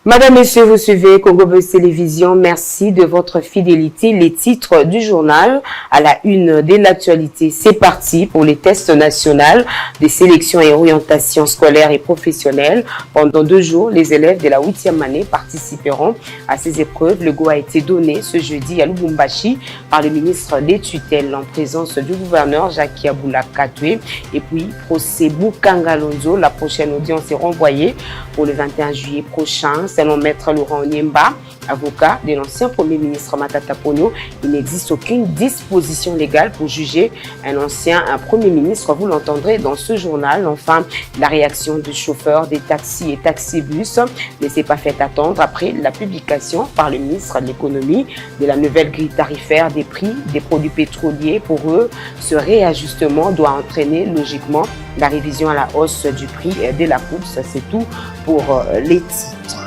Madame, Monsieur, vous suivez Congo Buzz Télévision. Merci de votre fidélité. Les titres du journal à la une de l'actualité. C'est parti pour les tests nationaux des sélections et orientations scolaires et professionnelles. Pendant 2 jours, les élèves de la 8e année participeront à ces épreuves. Le go a été donné ce jeudi à Lubumbashi par le ministre des Tutelles en présence du gouverneur Jacques Yaboula Katwe. Et puis, procès Bukanga Lonzo. La prochaine audience est renvoyée pour le 21 juillet prochain. Selon Maître Laurent Onyemba, avocat de l'ancien Premier ministre Matata Ponyo, il n'existe aucune disposition légale pour juger un Premier ministre. Vous l'entendrez dans ce journal. Enfin, la réaction du chauffeur des taxis et taxibus ne s'est pas fait attendre après la publication par le ministre de l'économie de la nouvelle grille tarifaire des prix des produits pétroliers. Pour eux, ce réajustement doit entraîner logiquement la révision à la hausse du prix de la course. C'est tout pour les titres.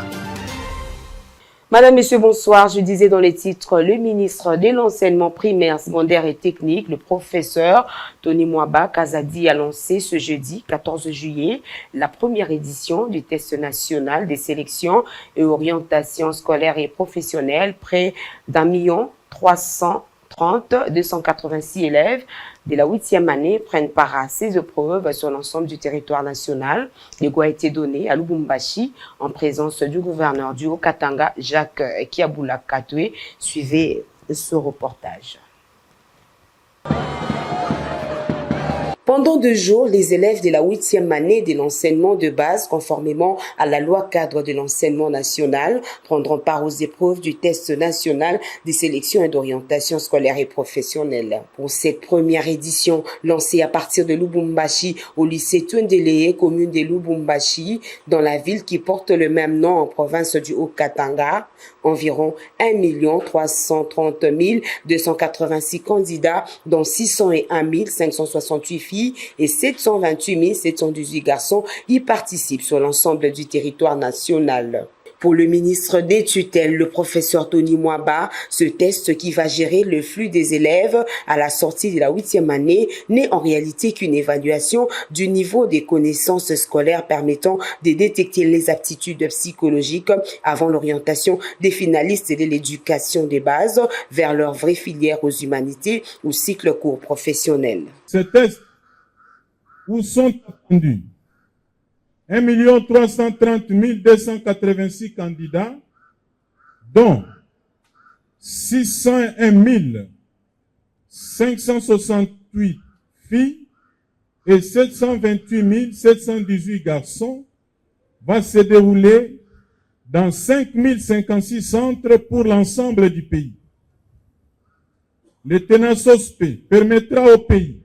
Madame, Monsieur, bonsoir. Je disais dans les titres, le ministre de l'enseignement primaire, secondaire et technique, le professeur Tony Mwaba Kazadi, a lancé ce jeudi 14 juillet la première édition du test national des sélections et orientations scolaires et professionnelles. Près d'1,330,286 élèves de la 8e année prennent part à ces épreuves sur l'ensemble du territoire national. Le go a été donné à Lubumbashi en présence du gouverneur du Haut-Katanga, Jacques Yaboula Katwe. Suivez ce reportage. Pendant 2 jours, les élèves de la 8e année de l'enseignement de base, conformément à la loi cadre de l'enseignement national, prendront part aux épreuves du test national des sélections et d'orientation scolaire et professionnelle. Pour cette première édition, lancée à partir de Lubumbashi au lycée Twendeleye, commune de Lubumbashi, dans la ville qui porte le même nom en province du Haut-Katanga, environ 1 330 286 candidats, dont 601 568 filles et 728 718 garçons y participent sur l'ensemble du territoire national. Pour le ministre des Tutelles, le professeur Tony Mwaba, ce test qui va gérer le flux des élèves à la sortie de la 8e année n'est en réalité qu'une évaluation du niveau des connaissances scolaires permettant de détecter les aptitudes psychologiques avant l'orientation des finalistes de l'éducation de base vers leur vraie filière aux humanités ou cycle court professionnel. Ce test, où sont attendus 1 330 286 candidats, dont 601 568 filles et 728 718 garçons, va se dérouler dans 5056 centres pour l'ensemble du pays. Le TENASOSP permettra au pays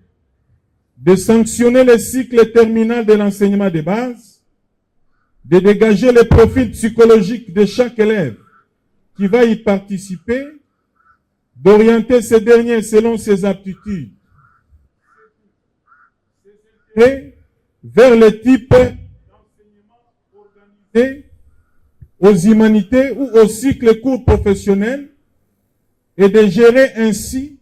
de sanctionner le cycle terminal de l'enseignement de base, de dégager le profil psychologique de chaque élève qui va y participer, d'orienter ces derniers selon ses aptitudes et vers le type d'enseignement organisé aux humanités ou au cycle court professionnel et de gérer ainsi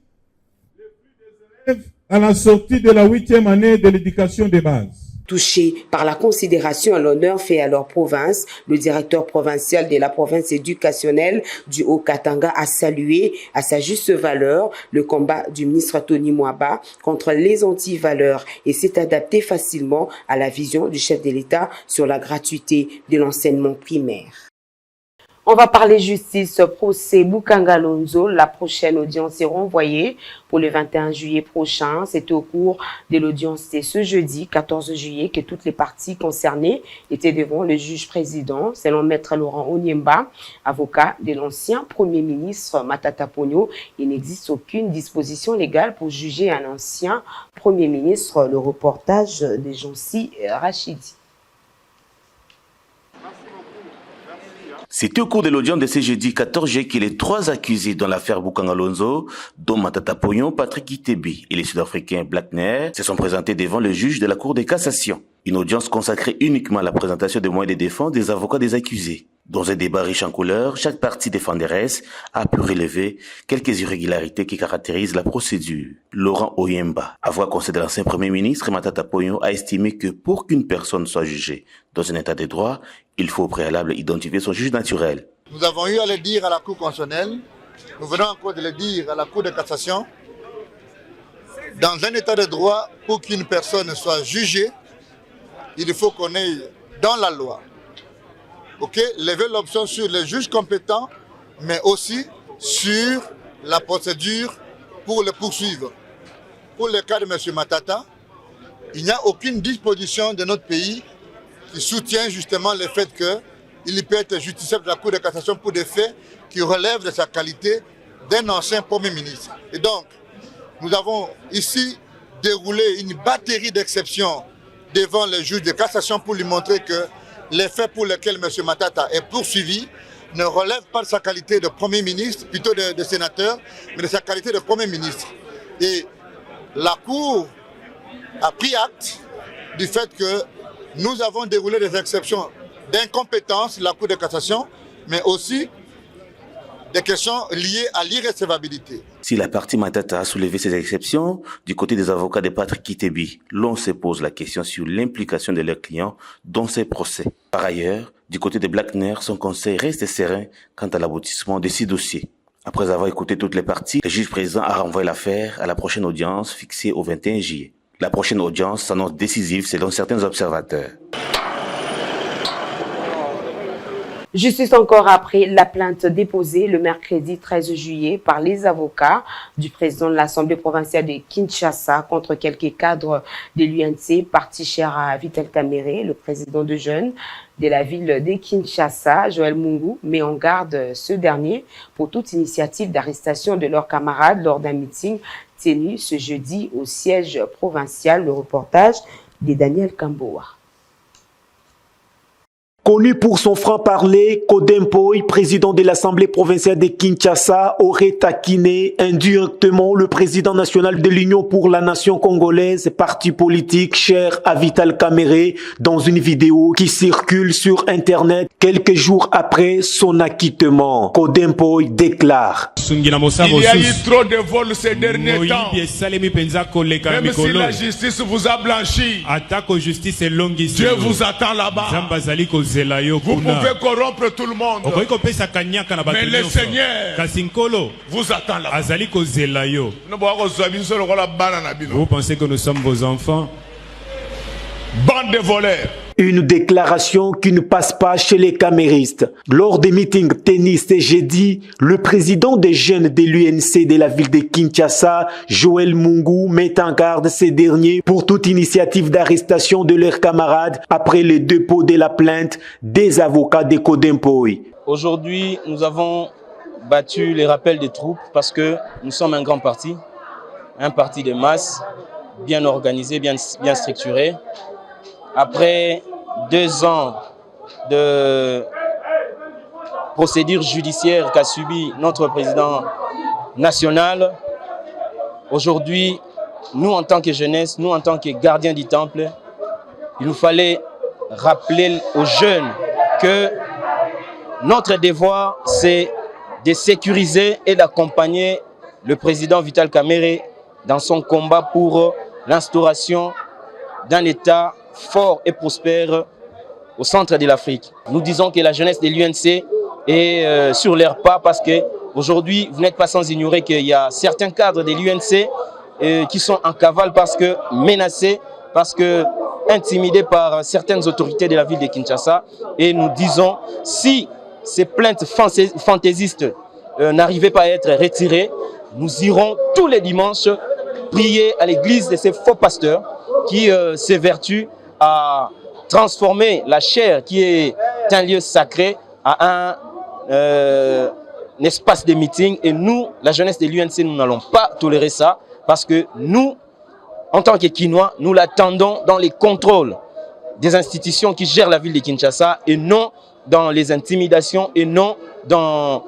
le flux des élèves à la sortie de la 8e année de l'éducation de base. Touché par la considération à l'honneur fait à leur province, le directeur provincial de la province éducationnelle du Haut-Katanga a salué à sa juste valeur le combat du ministre Tony Mwaba contre les anti-valeurs et s'est adapté facilement à la vision du chef de l'État sur la gratuité de l'enseignement primaire. On va parler justice, procès Bukanga Lonzo. La prochaine audience est renvoyée pour le 21 juillet prochain. C'est au cours de l'audience de ce jeudi 14 juillet que toutes les parties concernées étaient devant le juge président. Selon Maître Laurent Onyemba, avocat de l'ancien Premier ministre Matata Ponyo, il n'existe aucune disposition légale pour juger un ancien Premier ministre. Le reportage de Jonsi Rachidi. C'était au cours de l'audience de ce jeudi 14 juillet que les 3 accusés dans l'affaire Bukanga Lonzo, dont Matata Ponyo, Patrick Itebi et les Sud-Africains Blackner, se sont présentés devant le juge de la Cour de cassation. Une audience consacrée uniquement à la présentation des moyens de défense des avocats des accusés. Dans un débat riche en couleurs, chaque parti défenderesse a pu relever quelques irrégularités qui caractérisent la procédure. Laurent Oyemba, avocat conseil de l'ancien Premier ministre Matata Ponyo, a estimé que pour qu'une personne soit jugée dans un état de droit, il faut au préalable identifier son juge naturel. Nous avons eu à le dire à la Cour constitutionnelle, nous venons encore de le dire à la Cour de cassation. Dans un état de droit, pour qu'une personne soit jugée, il faut qu'on ait dans la loi lever l'option sur les juges compétents, mais aussi sur la procédure pour le poursuivre. Pour le cas de M. Matata, il n'y a aucune disposition de notre pays qui soutient justement le fait qu'il peut être justiciable de la Cour de cassation pour des faits qui relèvent de sa qualité d'un ancien Premier ministre. Et donc, nous avons ici déroulé une batterie d'exceptions devant le juge de cassation pour lui montrer que les faits pour lesquels M. Matata est poursuivi ne relèvent pas de sa qualité de Premier ministre, plutôt de sénateur, mais de sa qualité de Premier ministre. Et la Cour a pris acte du fait que nous avons déroulé des exceptions d'incompétence de la Cour de cassation, mais aussi des questions liées à l'irrecevabilité. Si la partie Matata a soulevé ces exceptions, du côté des avocats de Patrick Kitebi, l'on se pose la question sur l'implication de leurs clients dans ces procès. Par ailleurs, du côté de Blackner, son conseil reste serein quant à l'aboutissement de ces dossiers. Après avoir écouté toutes les parties, le juge président a renvoyé l'affaire à la prochaine audience fixée au 21 juillet. La prochaine audience s'annonce décisive selon certains observateurs. Justice encore après la plainte déposée le mercredi 13 juillet par les avocats du président de l'Assemblée provinciale de Kinshasa contre quelques cadres de l'UNC, parti cher à Vital Kamerhe. Le président de jeunes de la ville de Kinshasa, Joël Mungu, met en garde ce dernier pour toute initiative d'arrestation de leurs camarades lors d'un meeting tenu ce jeudi au siège provincial. Le reportage de Daniel Kamboa. Connu pour son franc-parler, Kodempoy, président de l'Assemblée provinciale de Kinshasa, aurait taquiné indirectement le président national de l'Union pour la nation congolaise, parti politique cher à Vital Kamerhe, dans une vidéo qui circule sur Internet quelques jours après son acquittement. Kodempoy déclare: Il y a eu trop de vols ces derniers temps. Même si la justice vous a blanchi, Dieu vous attend là-bas. Vous pouvez corrompre tout le monde, mais le Seigneur vous attend là-bas. Vous pensez que nous sommes vos enfants? Bande de voleurs. Une déclaration qui ne passe pas chez les caméristes. Lors des meetings tennis ce jeudi, le président des jeunes de l'UNC de la ville de Kinshasa, Joël Mungu, met en garde ces derniers pour toute initiative d'arrestation de leurs camarades après le dépôt de la plainte des avocats de Kodempoy. Aujourd'hui, nous avons battu les rappels des troupes parce que nous sommes un grand parti de masse, bien organisé, bien structuré. Après 2 ans de procédure judiciaire qu'a subi notre président national, aujourd'hui, nous en tant que jeunesse, nous en tant que gardiens du temple, il nous fallait rappeler aux jeunes que notre devoir, c'est de sécuriser et d'accompagner le président Vital Kamerhe dans son combat pour l'instauration d'un État fort et prospère au centre de l'Afrique. Nous disons que la jeunesse de l'UNC est sur leurs pas parce qu'aujourd'hui, vous n'êtes pas sans ignorer qu'il y a certains cadres de l'UNC qui sont en cavale parce que menacés, parce que intimidés par certaines autorités de la ville de Kinshasa. Et nous disons, si ces plaintes fantaisistes n'arrivaient pas à être retirées, nous irons tous les dimanches prier à l'église de ces faux pasteurs qui s'évertuent à transformer la chair qui est un lieu sacré à un espace de meeting. Et nous, la jeunesse de l'UNC, nous n'allons pas tolérer ça parce que nous, en tant que Kinois, nous l'attendons dans les contrôles des institutions qui gèrent la ville de Kinshasa et non dans les intimidations et non dans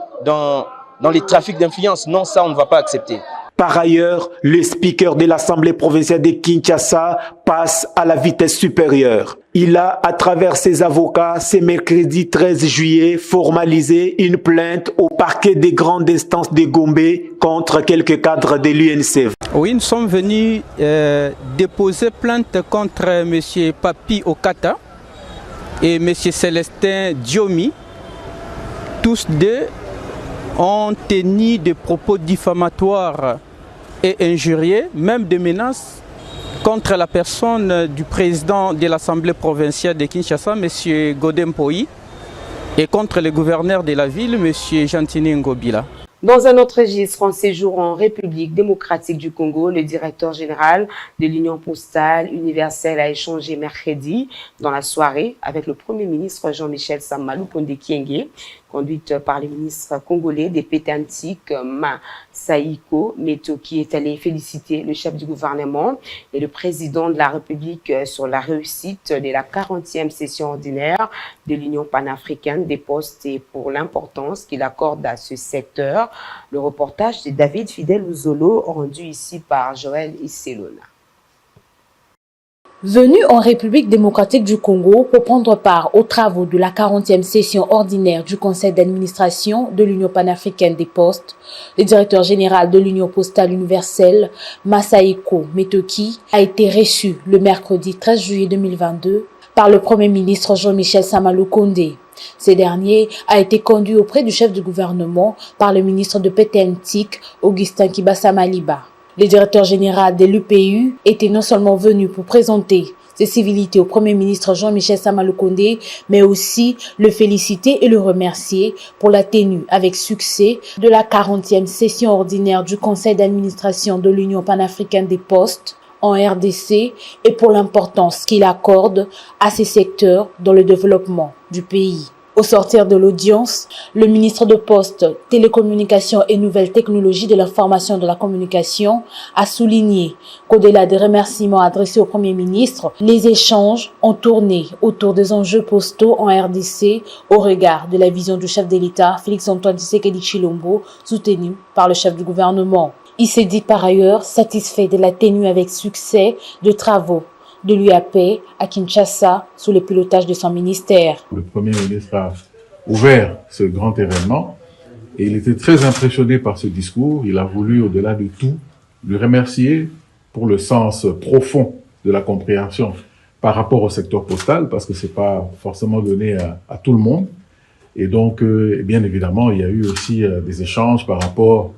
les trafics d'influence. Non, ça, on ne va pas accepter. Par ailleurs, le speaker de l'Assemblée provinciale de Kinshasa passe à la vitesse supérieure. Il a, à travers ses avocats, ce mercredi 13 juillet, formalisé une plainte au parquet des grandes instances de Gombe contre quelques cadres de l'UNCV. Oui, nous sommes venus déposer plainte contre M. Papi Okata et M. Célestin Diomi. Tous deux ont tenu des propos diffamatoires et injurieux, même des menaces contre la personne du président de l'Assemblée provinciale de Kinshasa, M. Godem Poi, et contre le gouverneur de la ville, M. Jantini Ngobila. Dans un autre registre, en séjour en République démocratique du Congo, le directeur général de l'Union postale universelle a échangé mercredi dans la soirée avec le Premier ministre Jean-Michel Sama Lukonde Kyenge, conduite par le ministre congolais des Pétantiques Masaïko Meto, qui est allé féliciter le chef du gouvernement et le président de la République sur la réussite de la 40e session ordinaire de l'Union panafricaine des postes et pour l'importance qu'il accorde à ce secteur. Le reportage de David Fidel Ouzolo, rendu ici par Joël Isselona. Venu en République démocratique du Congo pour prendre part aux travaux de la 40e session ordinaire du Conseil d'administration de l'Union panafricaine des postes, le directeur général de l'Union postale universelle, Masaïko Metoki, a été reçu le mercredi 13 juillet 2022 par le Premier ministre Jean-Michel Sama Lukonde. Ce dernier a été conduit auprès du chef du gouvernement par le ministre de Pétantique, Augustin Kibasa Maliba. Le directeur général de l'UPU était non seulement venu pour présenter ses civilités au Premier ministre Jean-Michel Sama Lukonde, mais aussi le féliciter et le remercier pour la tenue avec succès de la 40e session ordinaire du Conseil d'administration de l'Union panafricaine des postes en RDC et pour l'importance qu'il accorde à ces secteurs dans le développement du pays. Au sortir de l'audience, le ministre de Postes, Télécommunications et Nouvelles Technologies de l'Information et de la Communication a souligné qu'au-delà des remerciements adressés au Premier ministre, les échanges ont tourné autour des enjeux postaux en RDC au regard de la vision du chef de l'État, Félix-Antoine Tshisekedi Tshilombo, soutenu par le chef du gouvernement. Il s'est dit par ailleurs satisfait de la tenue avec succès de travaux de l'UAP à Kinshasa sous le pilotage de son ministère. Le Premier ministre a ouvert ce grand événement et il était très impressionné par ce discours. Il a voulu, au-delà de tout, lui remercier pour le sens profond de la compréhension par rapport au secteur postal, parce que c'est pas forcément donné à tout le monde. Et donc, bien évidemment, il y a eu aussi des échanges par rapport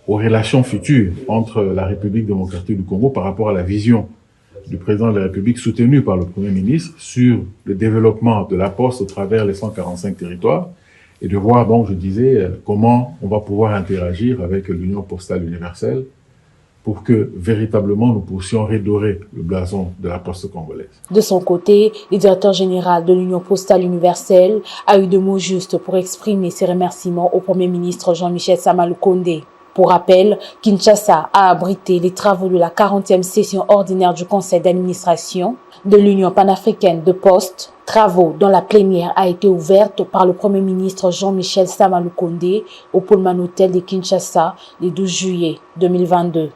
aux relations futures entre la République démocratique du Congo par rapport à la vision du président de la République soutenu par le Premier ministre sur le développement de la Poste au travers les 145 territoires et de voir donc, je disais, comment on va pouvoir interagir avec l'Union postale universelle pour que véritablement nous puissions redorer le blason de la Poste congolaise. De son côté, le directeur général de l'Union postale universelle a eu de mots justes pour exprimer ses remerciements au Premier ministre Jean-Michel Sama Lukonde. Pour rappel, Kinshasa a abrité les travaux de la 40e session ordinaire du Conseil d'administration de l'Union panafricaine de postes, travaux dont la plénière a été ouverte par le Premier ministre Jean-Michel Sama Lukonde au Pullman Hotel de Kinshasa le 12 juillet 2022.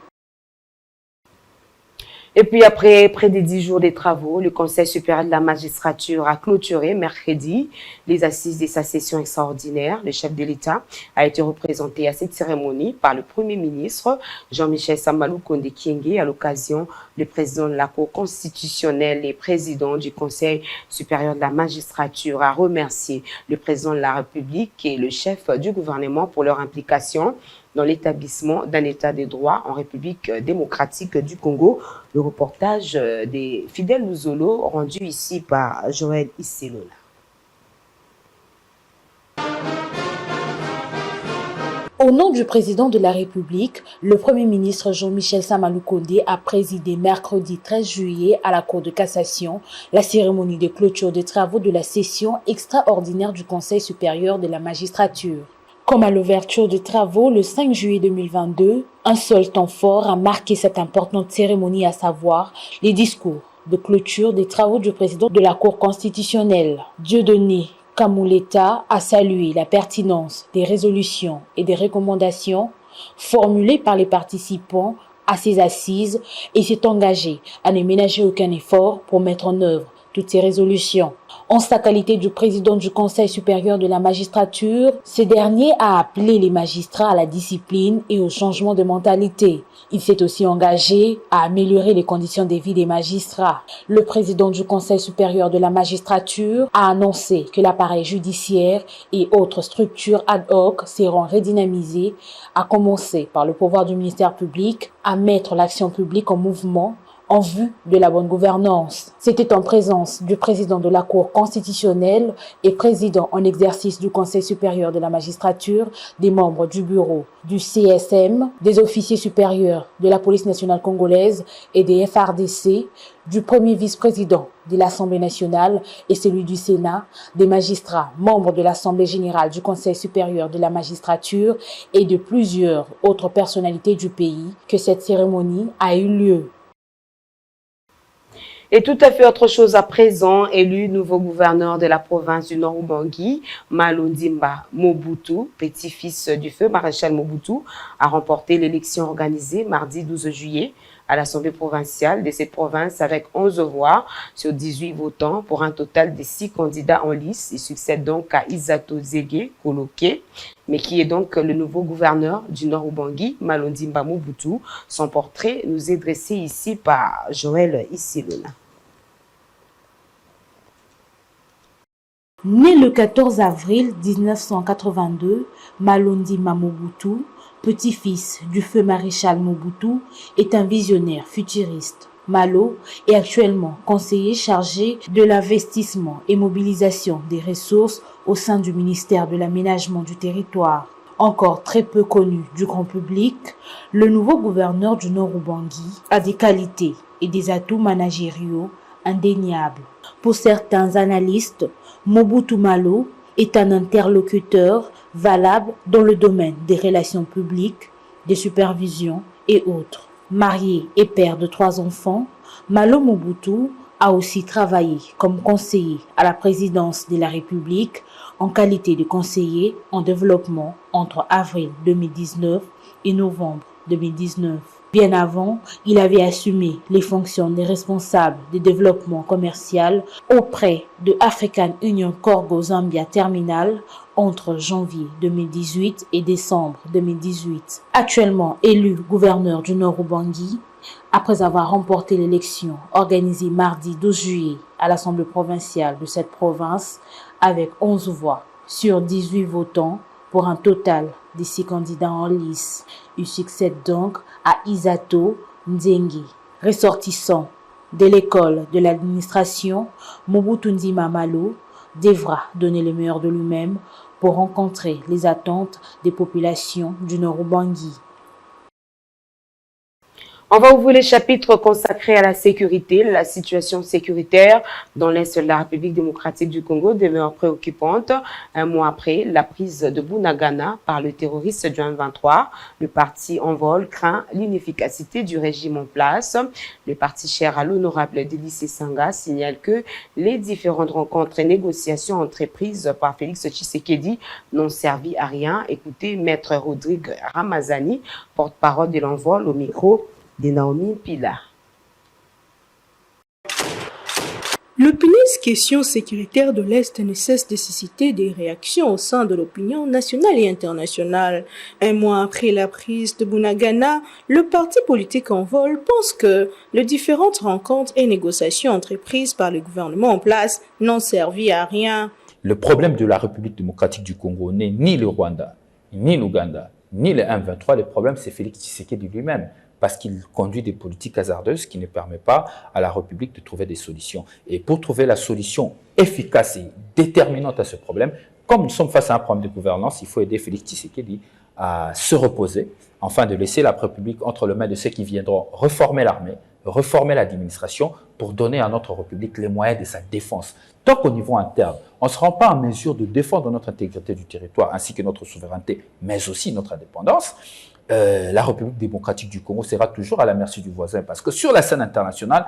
Et puis après près de 10 jours de travaux, le Conseil supérieur de la magistrature a clôturé mercredi les assises de sa session extraordinaire. Le chef de l'État a été représenté à cette cérémonie par le Premier ministre Jean-Michel Sama Lukonde Kyenge. À l'occasion, le président de la Cour constitutionnelle et président du Conseil supérieur de la magistrature a remercié le président de la République et le chef du gouvernement pour leur implication dans l'établissement d'un état de droit en République démocratique du Congo. Le reportage des Fidel Ouzolo, rendu ici par Joël Isselona. Au nom du président de la République, le Premier ministre Jean-Michel Sama Lukonde a présidé mercredi 13 juillet à la Cour de cassation la cérémonie de clôture des travaux de la session extraordinaire du Conseil supérieur de la magistrature. Comme à l'ouverture des travaux le 5 juillet 2022, un seul temps fort a marqué cette importante cérémonie, à savoir les discours de clôture des travaux du président de la Cour constitutionnelle. Dieudonné Kamuleta a salué la pertinence des résolutions et des recommandations formulées par les participants à ces assises et s'est engagé à ne ménager aucun effort pour mettre en œuvre toutes ces résolutions. En sa qualité de président du Conseil supérieur de la magistrature, ce dernier a appelé les magistrats à la discipline et au changement de mentalité. Il s'est aussi engagé à améliorer les conditions de vie des magistrats. Le président du Conseil supérieur de la magistrature a annoncé que l'appareil judiciaire et autres structures ad hoc seront redynamisées, à commencer par le pouvoir du ministère public à mettre l'action publique en mouvement en vue de la bonne gouvernance. C'était en présence du président de la Cour constitutionnelle et président en exercice du Conseil supérieur de la magistrature, des membres du bureau du CSM, des officiers supérieurs de la police nationale congolaise et des FRDC, du premier vice-président de l'Assemblée nationale et celui du Sénat, des magistrats membres de l'Assemblée générale du Conseil supérieur de la magistrature et de plusieurs autres personnalités du pays que cette cérémonie a eu lieu. Et tout à fait autre chose à présent, élu nouveau gouverneur de la province du Nord-Ubangi, Malondimba Mobutu, petit-fils du feu maréchal Mobutu, a remporté l'élection organisée mardi 12 juillet à l'Assemblée provinciale de cette province avec 11 voix sur 18 votants pour un total de 6 candidats en lice. Il succède donc à Isato Zege Koloke, mais qui est donc le nouveau gouverneur du Nord-Ubangi, Malondimba Mobutu. Son portrait nous est dressé ici par Joël Issilona. Né le 14 avril 1982, Malondimba Mobutu, petit-fils du feu maréchal Mobutu, est un visionnaire futuriste. Malo est actuellement conseiller chargé de l'investissement et mobilisation des ressources au sein du ministère de l'Aménagement du territoire. Encore très peu connu du grand public, le nouveau gouverneur du Nord-Ubangi a des qualités et des atouts managériaux indéniables. Pour certains analystes, Mobutu Malo est un interlocuteur valable dans le domaine des relations publiques, des supervisions et autres. Marié et père de 3 enfants, Malo Mobutu a aussi travaillé comme conseiller à la présidence de la République en qualité de conseiller en développement entre avril 2019 et novembre 2019. Bien avant, il avait assumé les fonctions de responsable de développement commercial auprès de African Union Corgo Zambia Terminal entre janvier 2018 et décembre 2018. Actuellement élu gouverneur du Nord-Ubangi, après avoir remporté l'élection organisée mardi 12 juillet à l'Assemblée provinciale de cette province avec 11 voix sur 18 votants pour un total de 6 candidats en lice. Il succède donc à Isato Nzengi, ressortissant de l'école de l'administration. Mobutu Ndima Malo devra donner le meilleur de lui-même pour rencontrer les attentes des populations du Nord-Ubangi. On va ouvrir les chapitres consacrés à la sécurité. La situation sécuritaire dans l'Est de la République démocratique du Congo demeure préoccupante. Un mois après la prise de Bunagana par le terroriste du M23, le parti en vol craint l'inefficacité du régime en place. Le parti cher à l'honorable Délice Sanga signale que les différentes rencontres et négociations entreprises par Félix Tshisekedi n'ont servi à rien. Écoutez Maître Rodrigue Ramazani, porte-parole de l'envol au micro de Naomi Pila. L'épineuse question sécuritaire de l'Est ne cesse de susciter des réactions au sein de l'opinion nationale et internationale. Un mois après la prise de Bunagana, le parti politique en vol pense que les différentes rencontres et négociations entreprises par le gouvernement en place n'ont servi à rien. Le problème de la République démocratique du Congo n'est ni le Rwanda, ni l'Ouganda, ni le M23. Le problème, c'est Félix Tshisekedi lui-même, parce qu'il conduit des politiques hasardeuses qui ne permettent pas à la République de trouver des solutions. Et pour trouver la solution efficace et déterminante à ce problème, comme nous sommes face à un problème de gouvernance, il faut aider Félix Tshisekedi à se reposer, afin de laisser la République entre les mains de ceux qui viendront reformer l'armée, reformer l'administration pour donner à notre République les moyens de sa défense. Tant qu'au niveau interne, on ne sera pas en mesure de défendre notre intégrité du territoire ainsi que notre souveraineté, mais aussi notre indépendance, la République démocratique du Congo sera toujours à la merci du voisin, parce que sur la scène internationale,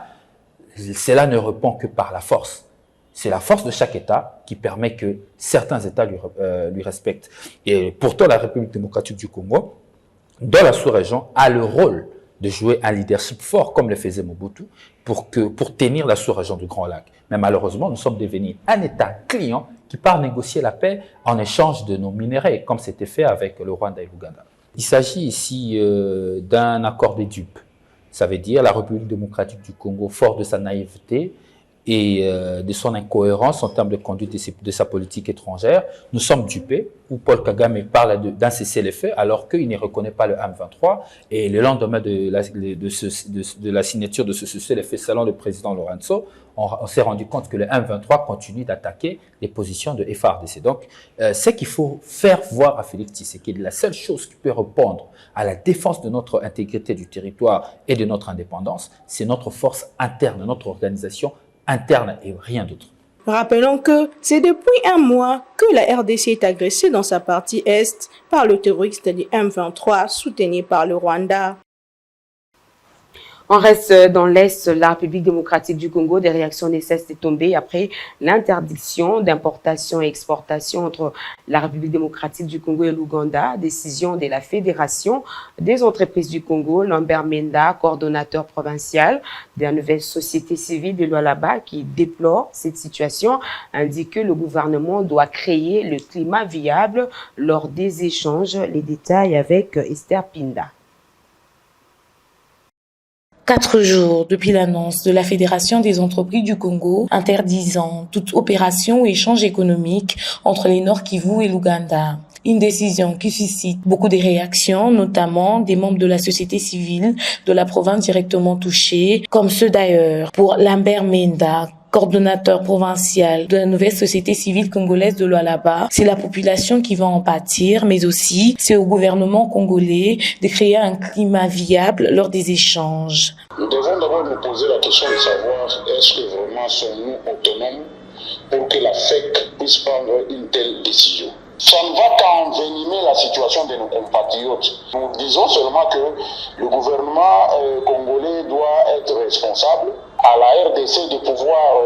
cela ne répond que par la force. C'est la force de chaque État qui permet que certains États lui respectent. Et pourtant, la République démocratique du Congo dans la sous-région a le rôle de jouer un leadership fort, comme le faisait Mobutu, pour tenir la sous-région du Grand Lac. Mais malheureusement, nous sommes devenus un État client qui part négocier la paix en échange de nos minéraux, comme c'était fait avec le Rwanda et l'Ouganda. Il s'agit ici d'un accord des dupes. Ça veut dire la République démocratique du Congo, fort de sa naïveté et de son incohérence en termes de conduite de sa politique étrangère, nous sommes dupés, où Paul Kagame parle d'un cessez-le-feu alors qu'il ne reconnaît pas le M23. Et le lendemain de la signature de ce cessez-le-feu selon le président Lorenzo, on s'est rendu compte que le M23 continue d'attaquer les positions de FARDC. Donc, ce qu'il faut faire voir à Félix Tshisekedi, la seule chose qui peut répondre à la défense de notre intégrité du territoire et de notre indépendance, c'est notre force interne, notre organisation interne et rien d'autre. Rappelons que c'est depuis un mois que la RDC est agressée dans sa partie est par le terroriste du M23 soutenu par le Rwanda. On reste dans l'Est, la République démocratique du Congo. Des réactions ne cessent de tomber après l'interdiction d'importation et exportation entre la République démocratique du Congo et l'Ouganda. Décision de la Fédération des entreprises du Congo. Lambert Menda, coordonnateur provincial de la nouvelle société civile de Lualaba, qui déplore cette situation, indique que le gouvernement doit créer le climat viable lors des échanges. Les détails avec Esther Pinda. 4 jours depuis l'annonce de la Fédération des entreprises du Congo interdisant toute opération ou échange économique entre les Nord Kivu et l'Ouganda. Une décision qui suscite beaucoup de réactions, notamment des membres de la société civile de la province directement touchée, comme ceux d'ailleurs pour Lambert Menda, coordonnateur provincial de la nouvelle société civile congolaise de Lualaba. C'est la population qui va en pâtir, mais aussi c'est au gouvernement congolais de créer un climat viable lors des échanges. Nous devons d'abord nous poser la question de savoir est-ce que vraiment sommes-nous autonomes pour que la FEC puisse prendre une telle décision. Ça ne va qu'envenimer la situation de nos compatriotes. Nous disons seulement que le gouvernement congolais doit être responsable à la RDC de pouvoir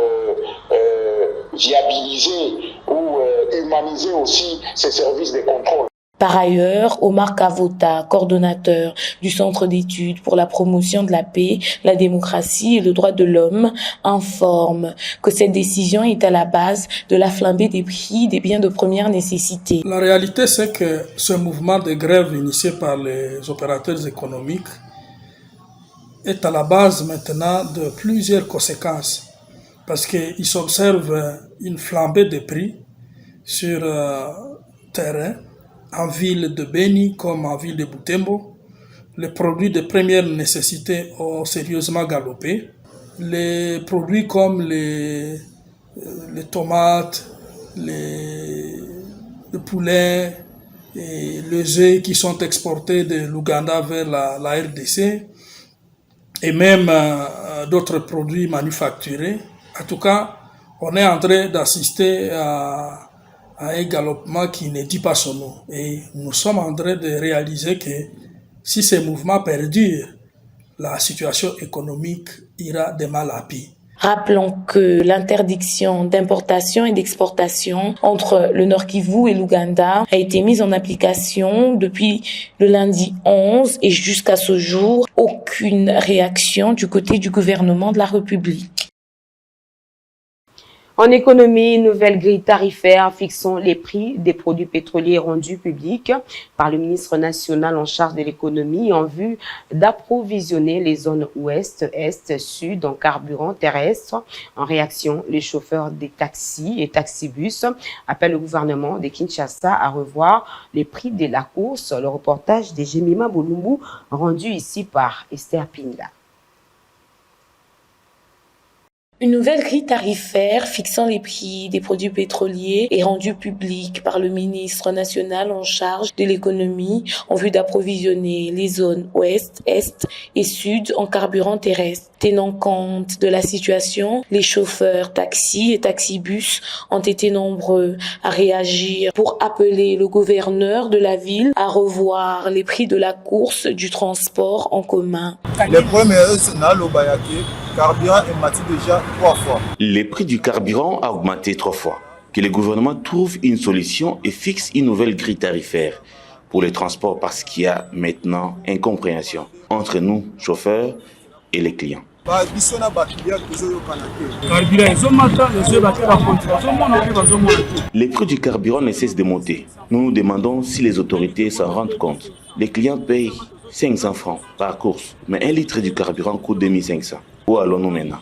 viabiliser ou humaniser aussi ses services de contrôle. Par ailleurs, Omar Kavota, coordonnateur du Centre d'études pour la promotion de la paix, la démocratie et le droit de l'homme, informe que cette décision est à la base de la flambée des prix des biens de première nécessité. La réalité, c'est que ce mouvement de grève initié par les opérateurs économiques est à la base maintenant de plusieurs conséquences parce qu'ils s'observent une flambée des prix sur terrain en ville de Beni comme en ville de Butembo. Les produits de première nécessité ont sérieusement galopé. Les produits comme les tomates, le poulet et les œufs qui sont exportés de l'Ouganda vers la RDC et même d'autres produits manufacturés. En tout cas, on est en train d'assister à un galopement qui ne dit pas son nom. Et nous sommes en train de réaliser que si ces mouvements perdurent, la situation économique ira de mal à pis. Rappelons que l'interdiction d'importation et d'exportation entre le Nord Kivu et l'Ouganda a été mise en application depuis le lundi 11 et jusqu'à ce jour, aucune réaction du côté du gouvernement de la République. En économie, une nouvelle grille tarifaire fixant les prix des produits pétroliers rendus publics par le ministre national en charge de l'économie en vue d'approvisionner les zones ouest, est, sud en carburant terrestre. En réaction, les chauffeurs des taxis et taxibus appellent le gouvernement de Kinshasa à revoir les prix de la course. Le reportage de Jemima Bolumbu rendu ici par Esther Pinda. Une nouvelle grille tarifaire fixant les prix des produits pétroliers est rendue publique par le ministre national en charge de l'économie en vue d'approvisionner les zones ouest, est et sud en carburant terrestre. Tenant compte de la situation, les chauffeurs taxis et taxibus ont été nombreux à réagir pour appeler le gouverneur de la ville à revoir les prix de la course du transport en commun. Les premiers carburant est augmenté déjà 3 fois. Les prix du carburant a augmenté 3 fois. Que le gouvernement trouve une solution et fixe une nouvelle grille tarifaire pour les transports parce qu'il y a maintenant incompréhension entre nous, chauffeurs, et les clients. Les prix du carburant ne cessent de monter. Nous nous demandons si les autorités s'en rendent compte. Les clients payent 500 francs par course, mais 1 litre du carburant coûte 2500. Où allons-nous maintenant?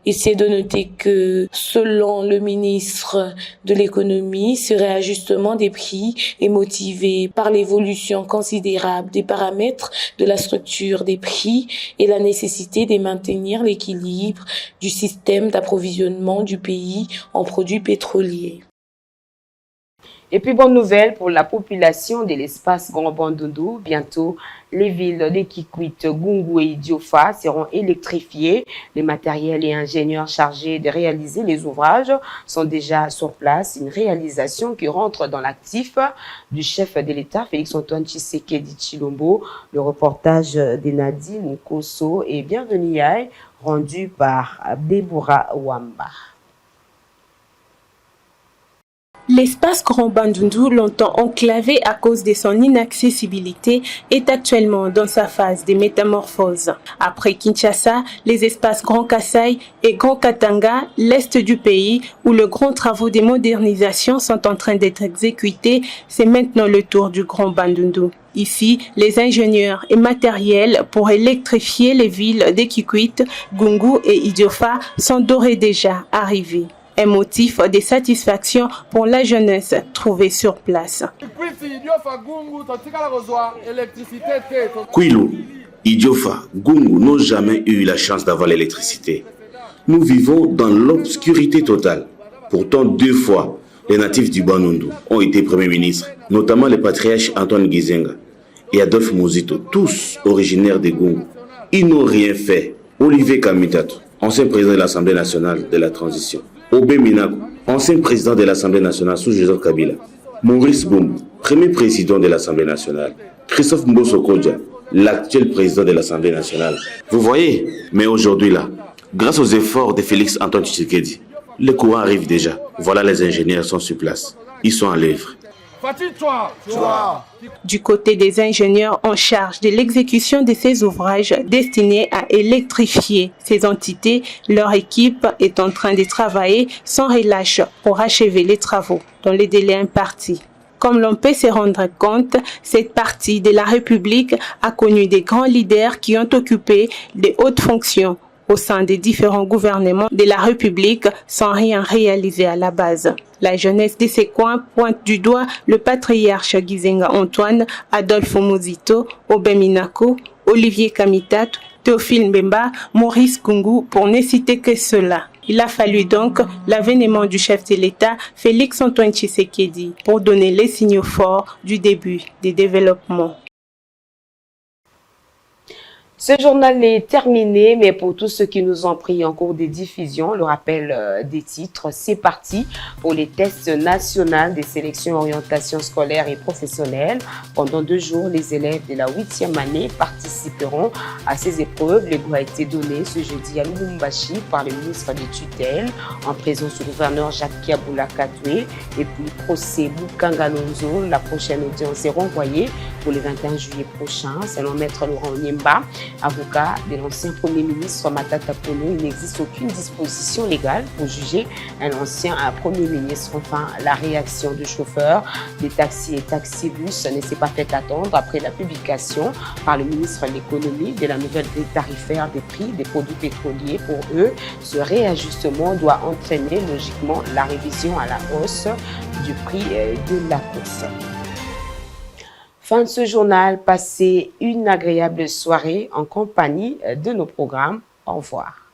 Et c'est de noter que, selon le ministre de l'économie, ce réajustement des prix est motivé par l'évolution considérable des paramètres de la structure des prix et la nécessité de maintenir l'équilibre du système d'approvisionnement du pays en produits pétroliers. Et puis, bonne nouvelle pour la population de l'espace Grand Bandundu. Bientôt, les villes de Kikwit, Gungu et Idiofa seront électrifiées. Les matériels et ingénieurs chargés de réaliser les ouvrages sont déjà sur place. Une réalisation qui rentre dans l'actif du chef de l'État, Félix-Antoine Tshisekedi Tshilombo. Le reportage de Nadine Nkoso et Bienvenue Yaï, rendu par Deborah Wamba. L'espace Grand Bandundu, longtemps enclavé à cause de son inaccessibilité, est actuellement dans sa phase de métamorphose. Après Kinshasa, les espaces Grand Kasaï et Grand Katanga, l'est du pays, où les grands travaux de modernisation sont en train d'être exécutés, c'est maintenant le tour du Grand Bandundu. Ici, les ingénieurs et matériels pour électrifier les villes de Kikwit, Gungu et Idiofa sont d'ores et déjà arrivés. Un motif de satisfaction pour la jeunesse trouvée sur place. Kwilu, Idiofa, Gungu n'ont jamais eu la chance d'avoir l'électricité. Nous vivons dans l'obscurité totale. Pourtant, 2 fois, les natifs du Bandundu ont été premiers ministres, notamment les patriarches Antoine Gizenga et Adolphe Muzito, tous originaires de Gungu. Ils n'ont rien fait. Olivier Kamitato, ancien président de l'Assemblée nationale de la transition. Obé Minako, ancien président de l'Assemblée nationale sous Joseph Kabila. Maurice Boum, premier président de l'Assemblée nationale. Christophe Mbosso Kodja, l'actuel président de l'Assemblée nationale. Vous voyez, mais aujourd'hui là, grâce aux efforts de Félix Antoine Tshisekedi, le courant arrive déjà. Voilà, les ingénieurs sont sur place. Ils sont à l'œuvre. Du côté des ingénieurs en charge de l'exécution de ces ouvrages destinés à électrifier ces entités, leur équipe est en train de travailler sans relâche pour achever les travaux dans les délais impartis. Comme l'on peut se rendre compte, cette partie de la République a connu des grands leaders qui ont occupé de hautes fonctions au sein des différents gouvernements de la République sans rien réaliser à la base. La jeunesse de ces coins pointe du doigt le patriarche Gizenga Antoine, Adolphe Muzito, Obé Minako, Olivier Kamitato, Théophile Mbemba, Maurice Gungu, pour ne citer que cela. Il a fallu donc l'avènement du chef de l'État, Félix-Antoine Tshisekedi, pour donner les signaux forts du début des développements. Ce journal est terminé, mais pour tous ceux qui nous ont pris en cours de diffusion, le rappel des titres, c'est parti pour les tests nationaux des sélections orientation scolaire et professionnelle. Pendant 2 jours, les élèves de la 8e année participeront à ces épreuves. Le goût a été donné ce jeudi à Lubumbashi par le ministre des tutelles, en présence du gouverneur Jacques Kiaboula Katoué, et puis procès Bukangalonzo. La prochaine audience est renvoyée pour le 21 juillet prochain, selon Maître Laurent Nyemba, avocat de l'ancien Premier ministre Matata Ponyo. Il n'existe aucune disposition légale pour juger un ancien Premier ministre. Enfin, la réaction du chauffeur des taxis et taxibus ne s'est pas fait attendre après la publication par le ministre de l'économie de la nouvelle grille tarifaire des prix des produits pétroliers. Pour eux, ce réajustement doit entraîner logiquement la révision à la hausse du prix de la course. Fin de ce journal, passez une agréable soirée en compagnie de nos programmes. Au revoir.